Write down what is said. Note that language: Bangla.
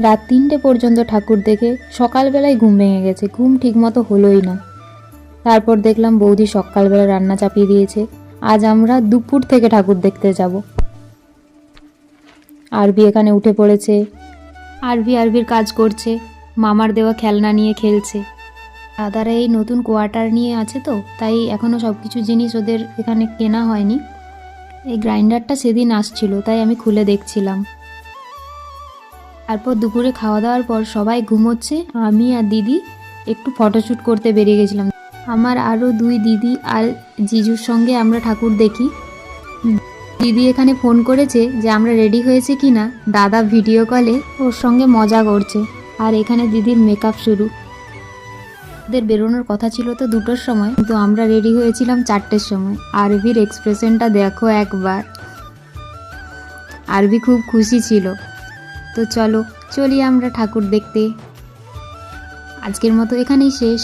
রাত 3টে পর্যন্ত ঠাকুর দেখে সকালবেলায় ঘুম ভেঙে গেছে, ঘুম ঠিকমতো হলোই না। তারপর দেখলাম বৌদি সকালবেলা রান্না চাপিয়ে দিয়েছে, আজ আমরা দুপুর থেকে ঠাকুর দেখতে যাব। আরবি এখানে উঠে পড়েছে, আরবির কাজ করছে, মামার দেওয়া খেলনা নিয়ে খেলছে। দাদারা এই নতুন কোয়ার্টার নিয়ে আছে তো, তাই এখনও সব কিছু জিনিস ওদের এখানে কেনা হয়নি। এই গ্রাইন্ডারটা সেদিন আসছিল, তাই আমি খুলে দেখছিলাম। তারপর দুপুরে খাওয়া দাওয়ার পর সবাই ঘুমোচ্ছে, আমি আর দিদি একটু ফটোশ্যুট করতে বেরিয়ে গেছিলাম। আমার আরও 2 দিদি আর জিজুর সঙ্গে আমরা ঠাকুর দেখি। দিদি এখানে ফোন করেছে যে আমরা রেডি হয়েছে কি না, দাদা ভিডিও কলে ওর সঙ্গে মজা করছে। আর এখানে দিদির মেকআপ শুরু। ওদের বেরোনোর কথা ছিল তো 2টোর সময়, কিন্তু আমরা রেডি হয়েছিলাম 4টের সময়। আরবির এক্সপ্রেশনটা দেখো একবার, আরবি খুব খুশি ছিল। তো চলি আমরা ঠাকুর দেখতে। আজকের মতো এখানেই শেষ।